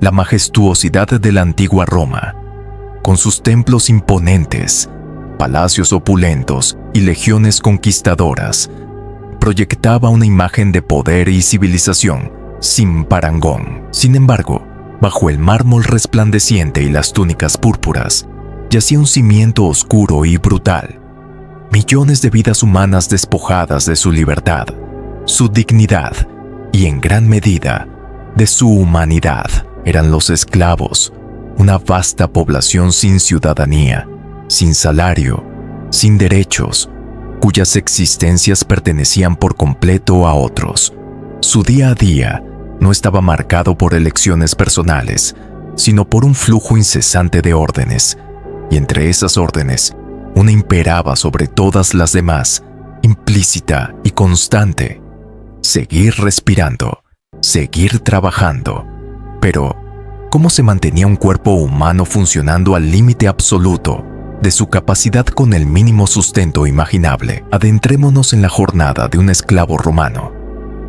la majestuosidad de la antigua Roma, con sus templos imponentes, palacios opulentos y legiones conquistadoras, proyectaba una imagen de poder y civilización sin parangón. Sin embargo, bajo el mármol resplandeciente y las túnicas púrpuras, yacía un cimiento oscuro y brutal. Millones de vidas humanas despojadas de su libertad, su dignidad y, en gran medida, de su humanidad. Eran los esclavos, una vasta población sin ciudadanía, sin salario, sin derechos, cuyas existencias pertenecían por completo a otros. Su día a día no estaba marcado por elecciones personales, sino por un flujo incesante de órdenes, y entre esas órdenes, una imperaba sobre todas las demás, implícita y constante: seguir respirando, seguir trabajando. Pero, ¿cómo se mantenía un cuerpo humano funcionando al límite absoluto de su capacidad con el mínimo sustento imaginable? Adentrémonos en la jornada de un esclavo romano,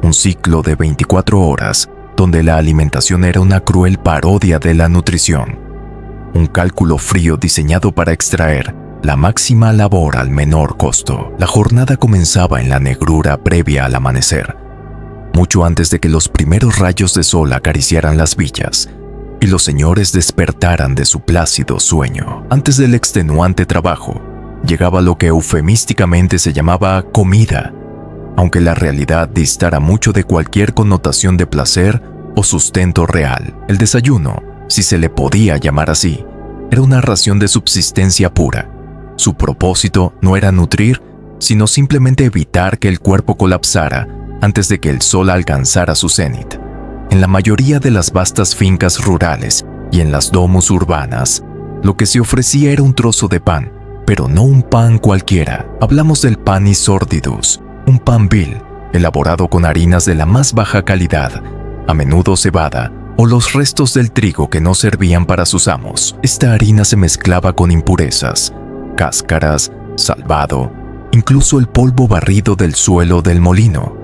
un ciclo de 24 horas donde la alimentación era una cruel parodia de la nutrición, un cálculo frío diseñado para extraer la máxima labor al menor costo. La jornada comenzaba en la negrura previa al amanecer, mucho antes de que los primeros rayos de sol acariciaran las villas y los señores despertaran de su plácido sueño. Antes del extenuante trabajo, llegaba lo que eufemísticamente se llamaba comida, aunque la realidad distara mucho de cualquier connotación de placer o sustento real. El desayuno, si se le podía llamar así, era una ración de subsistencia pura. Su propósito no era nutrir, sino simplemente evitar que el cuerpo colapsara antes de que el sol alcanzara su cenit. En la mayoría de las vastas fincas rurales y en las domus urbanas, lo que se ofrecía era un trozo de pan, pero no un pan cualquiera. Hablamos del panis sordidus, un pan vil, elaborado con harinas de la más baja calidad, a menudo cebada, o los restos del trigo que no servían para sus amos. Esta harina se mezclaba con impurezas, cáscaras, salvado, incluso el polvo barrido del suelo del molino.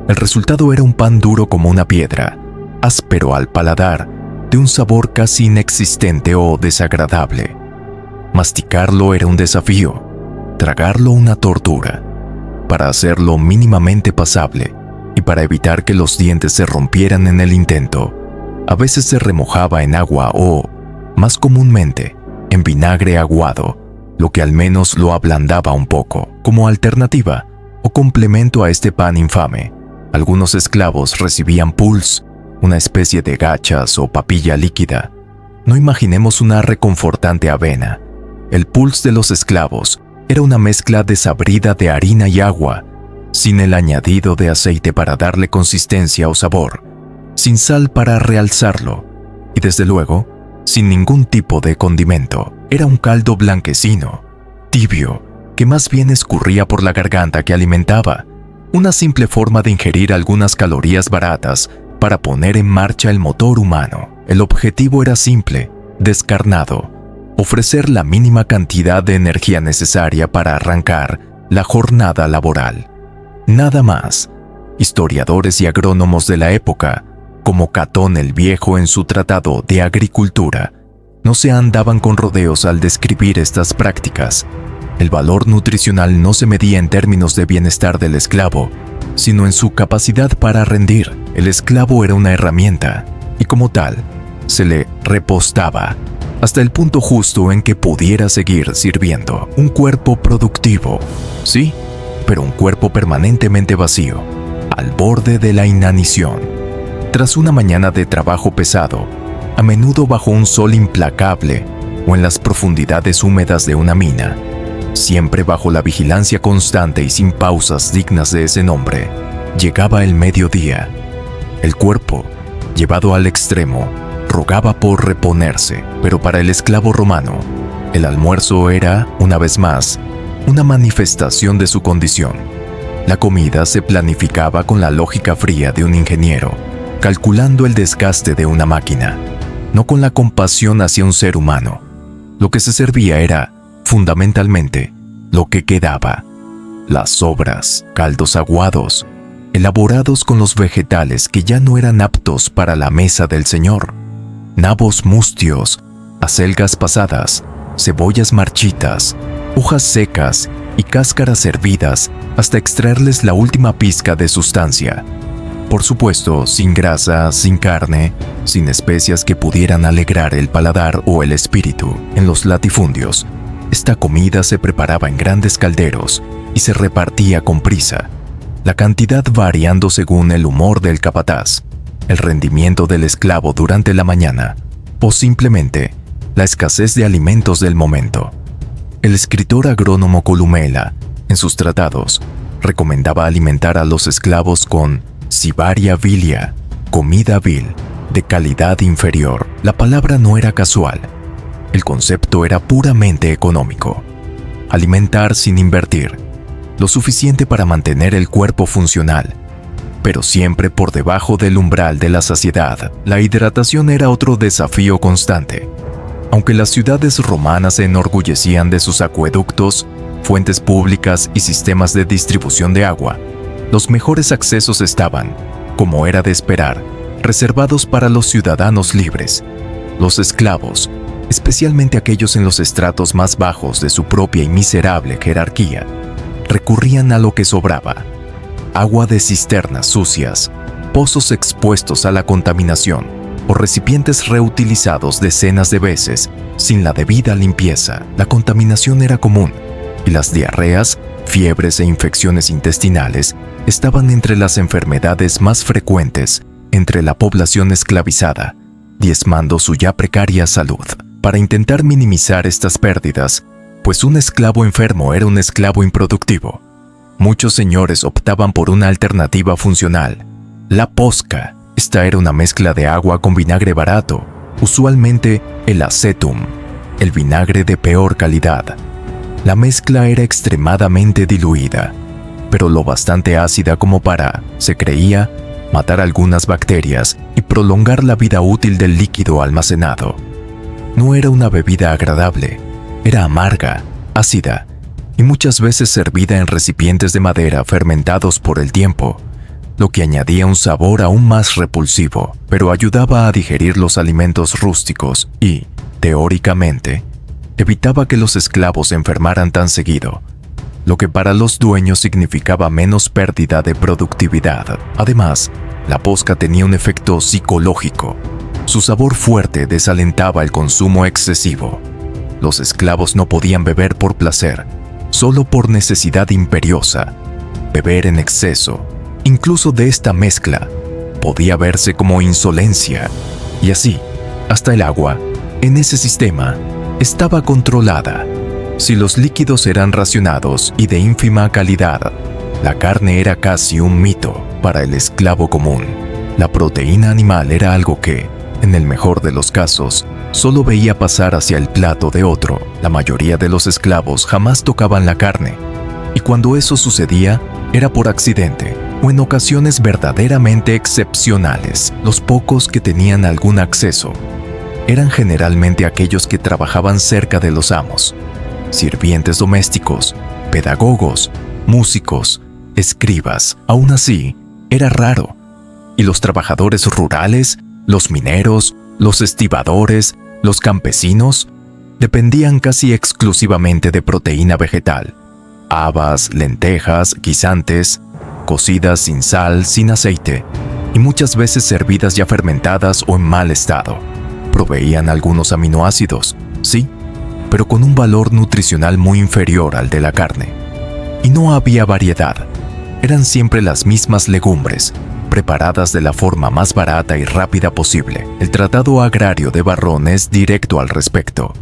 El resultado era un pan duro como una piedra, áspero al paladar, de un sabor casi inexistente o desagradable. Masticarlo era un desafío, tragarlo una tortura. Para hacerlo mínimamente pasable y para evitar que los dientes se rompieran en el intento, a veces se remojaba en agua o, más comúnmente, en vinagre aguado, lo que al menos lo ablandaba un poco. Como alternativa o complemento a este pan infame, algunos esclavos recibían pulse, una especie de gachas o papilla líquida. No imaginemos una reconfortante avena. El pulse de los esclavos era una mezcla desabrida de harina y agua, sin el añadido de aceite para darle consistencia o sabor, sin sal para realzarlo, y desde luego, sin ningún tipo de condimento. Era un caldo blanquecino, tibio, que más bien escurría por la garganta que alimentaba, una simple forma de ingerir algunas calorías baratas para poner en marcha el motor humano. El objetivo era simple, descarnado: ofrecer la mínima cantidad de energía necesaria para arrancar la jornada laboral. Nada más. Historiadores y agrónomos de la época, como Catón el Viejo en su tratado de agricultura, no se andaban con rodeos al describir estas prácticas. El valor nutricional no se medía en términos de bienestar del esclavo, sino en su capacidad para rendir. El esclavo era una herramienta, y como tal, se le repostaba hasta el punto justo en que pudiera seguir sirviendo. Un cuerpo productivo, sí, pero un cuerpo permanentemente vacío, al borde de la inanición. Tras una mañana de trabajo pesado, a menudo bajo un sol implacable o en las profundidades húmedas de una mina, siempre bajo la vigilancia constante y sin pausas dignas de ese nombre, llegaba el mediodía. El cuerpo, llevado al extremo, rogaba por reponerse, pero para el esclavo romano, el almuerzo era, una vez más, una manifestación de su condición. La comida se planificaba con la lógica fría de un ingeniero, calculando el desgaste de una máquina, no con la compasión hacia un ser humano. Lo que se servía era, fundamentalmente, lo que quedaba: las sobras, caldos aguados, elaborados con los vegetales que ya no eran aptos para la mesa del Señor. nabos mustios, acelgas pasadas, cebollas marchitas, hojas secas y cáscaras hervidas hasta extraerles la última pizca de sustancia. Por supuesto, sin grasa, sin carne, sin especias que pudieran alegrar el paladar o el espíritu. En los latifundios, esta comida se preparaba en grandes calderos y se repartía con prisa, la cantidad variando según el humor del capataz, el rendimiento del esclavo durante la mañana o simplemente la escasez de alimentos del momento. El escritor agrónomo Columela, en sus tratados, recomendaba alimentar a los esclavos con cibaria vilia, comida vil, de calidad inferior. La palabra no era casual. El concepto era puramente económico. Alimentar sin invertir, lo suficiente para mantener el cuerpo funcional, pero siempre por debajo del umbral de la saciedad. La hidratación era otro desafío constante. Aunque las ciudades romanas se enorgullecían de sus acueductos, fuentes públicas y sistemas de distribución de agua, los mejores accesos estaban, como era de esperar, reservados para los ciudadanos libres. Los esclavos, especialmente aquellos en los estratos más bajos de su propia y miserable jerarquía, recurrían a lo que sobraba: agua de cisternas sucias, pozos expuestos a la contaminación o recipientes reutilizados decenas de veces sin la debida limpieza. La contaminación era común y las diarreas, fiebres e infecciones intestinales estaban entre las enfermedades más frecuentes entre la población esclavizada, diezmando su ya precaria salud. Para intentar minimizar estas pérdidas, pues un esclavo enfermo era un esclavo improductivo, muchos señores optaban por una alternativa funcional: la posca. Esta era una mezcla de agua con vinagre barato, usualmente el acetum, el vinagre de peor calidad. La mezcla era extremadamente diluida, pero lo bastante ácida como para, se creía, matar algunas bacterias y prolongar la vida útil del líquido almacenado. No era una bebida agradable, era amarga, ácida y muchas veces servida en recipientes de madera fermentados por el tiempo, lo que añadía un sabor aún más repulsivo, pero ayudaba a digerir los alimentos rústicos y, teóricamente, evitaba que los esclavos se enfermaran tan seguido, lo que para los dueños significaba menos pérdida de productividad. Además, la posca tenía un efecto psicológico. Su sabor fuerte desalentaba el consumo excesivo. Los esclavos no podían beber por placer, solo por necesidad imperiosa. Beber en exceso, incluso de esta mezcla, podía verse como insolencia. Y así, hasta el agua, en ese sistema, estaba controlada. Si los líquidos eran racionados y de ínfima calidad, la carne era casi un mito para el esclavo común. La proteína animal era algo que, en el mejor de los casos, solo veía pasar hacia el plato de otro. La mayoría de los esclavos jamás tocaban la carne, y cuando eso sucedía, era por accidente o en ocasiones verdaderamente excepcionales. Los pocos que tenían algún acceso eran generalmente aquellos que trabajaban cerca de los amos: sirvientes domésticos, pedagogos, músicos, escribas. Aún así, era raro. Y los trabajadores rurales, los mineros, los estibadores, los campesinos, dependían casi exclusivamente de proteína vegetal: habas, lentejas, guisantes, cocidas sin sal, sin aceite, y muchas veces servidas ya fermentadas o en mal estado. Proveían algunos aminoácidos, sí, pero con un valor nutricional muy inferior al de la carne. Y no había variedad. Eran siempre las mismas legumbres, preparadas de la forma más barata y rápida posible. El Tratado Agrario de Varrón es directo al respecto.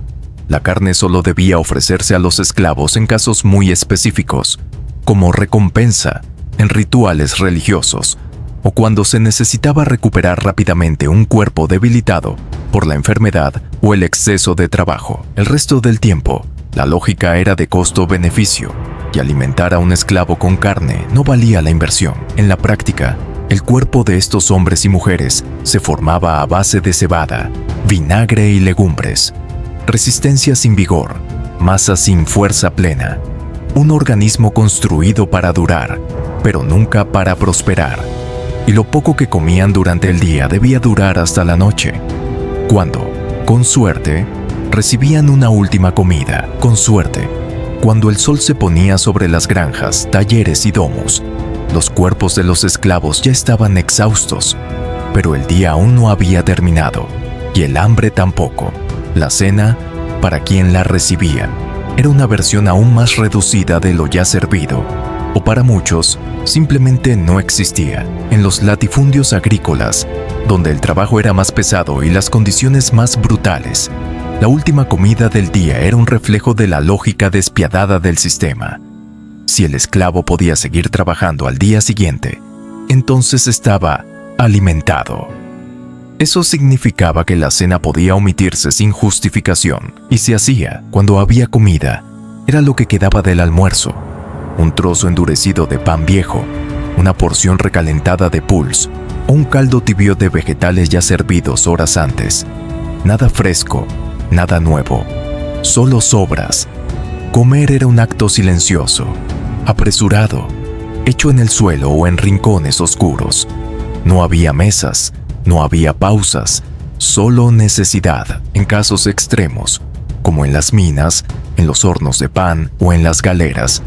La carne solo debía ofrecerse a los esclavos en casos muy específicos, como recompensa, en rituales religiosos, o cuando se necesitaba recuperar rápidamente un cuerpo debilitado por la enfermedad o el exceso de trabajo. El resto del tiempo, la lógica era de costo-beneficio, y alimentar a un esclavo con carne no valía la inversión. En la práctica, el cuerpo de estos hombres y mujeres se formaba a base de cebada, vinagre y legumbres. Resistencia sin vigor, masa sin fuerza plena. Un organismo construido para durar, pero nunca para prosperar. Y lo poco que comían durante el día debía durar hasta la noche. Cuando, con suerte, recibían una última comida, con suerte, cuando el sol se ponía sobre las granjas, talleres y domos, los cuerpos de los esclavos ya estaban exhaustos, pero el día aún no había terminado, y el hambre tampoco. La cena, para quien la recibía, era una versión aún más reducida de lo ya servido, o para muchos, simplemente no existía. En los latifundios agrícolas, donde el trabajo era más pesado y las condiciones más brutales, la última comida del día era un reflejo de la lógica despiadada del sistema. Si el esclavo podía seguir trabajando al día siguiente, entonces estaba alimentado. Eso significaba que la cena podía omitirse sin justificación, y se hacía cuando había comida. Era lo que quedaba del almuerzo: un trozo endurecido de pan viejo, una porción recalentada de pulse o un caldo tibio de vegetales ya servidos horas antes. Nada fresco, nada nuevo, solo sobras. Comer era un acto silencioso, apresurado, hecho en el suelo o en rincones oscuros. No había mesas, no había pausas, solo necesidad. En casos extremos, como en las minas, en los hornos de pan o en las galeras,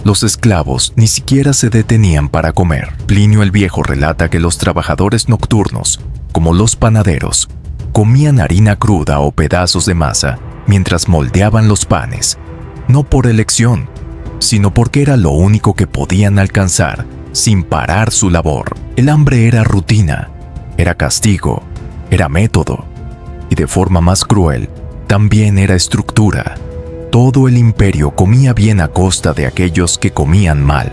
los esclavos ni siquiera se detenían para comer. Plinio el Viejo relata que los trabajadores nocturnos, como los panaderos, comían harina cruda o pedazos de masa mientras moldeaban los panes, no por elección, sino porque era lo único que podían alcanzar sin parar su labor. El hambre era rutina, era castigo, era método, y de forma más cruel, también era estructura. Todo el imperio comía bien a costa de aquellos que comían mal.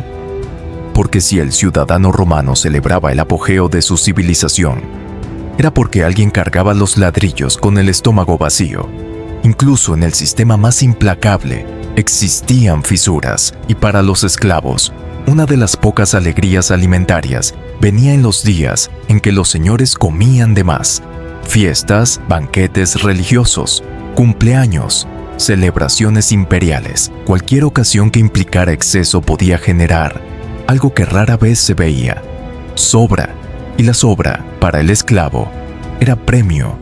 Porque si el ciudadano romano celebraba el apogeo de su civilización, era porque alguien cargaba los ladrillos con el estómago vacío. Incluso en el sistema más implacable existían fisuras, y para los esclavos, una de las pocas alegrías alimentarias venía en los días en que los señores comían de más. Fiestas, banquetes religiosos, cumpleaños, celebraciones imperiales, cualquier ocasión que implicara exceso podía generar algo que rara vez se veía: sobra. Y la sobra, para el esclavo, era premio.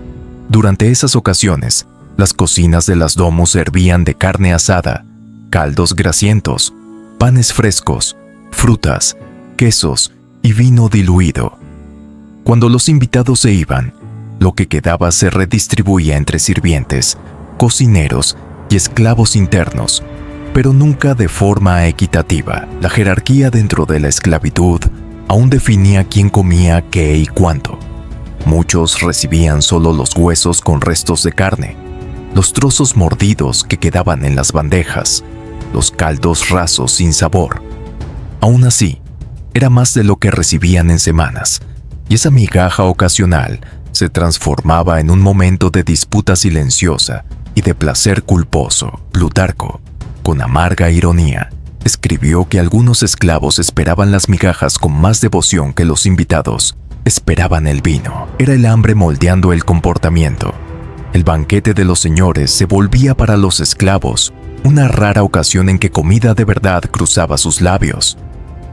Durante esas ocasiones, las cocinas de las domos servían de carne asada, caldos grasientos, panes frescos, frutas, quesos y vino diluido. Cuando los invitados se iban, lo que quedaba se redistribuía entre sirvientes, cocineros y esclavos internos, pero nunca de forma equitativa. La jerarquía dentro de la esclavitud aún definía quién comía qué y cuánto. Muchos recibían solo los huesos con restos de carne, los trozos mordidos que quedaban en las bandejas, los caldos rasos sin sabor. Aún así, era más de lo que recibían en semanas, y esa migaja ocasional se transformaba en un momento de disputa silenciosa y de placer culposo. Plutarco, con amarga ironía, escribió que algunos esclavos esperaban las migajas con más devoción que los invitados esperaban el vino. Era el hambre moldeando el comportamiento. El banquete de los señores se volvía para los esclavos una rara ocasión en que comida de verdad cruzaba sus labios,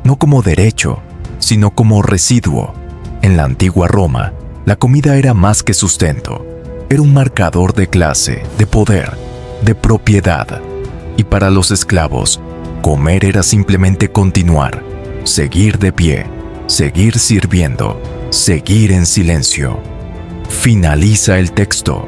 no como derecho, sino como residuo. En la antigua Roma, la comida era más que sustento, era un marcador de clase, de poder, de propiedad. Y para los esclavos, comer era simplemente continuar, seguir de pie, seguir sirviendo, seguir en silencio. Finaliza el texto.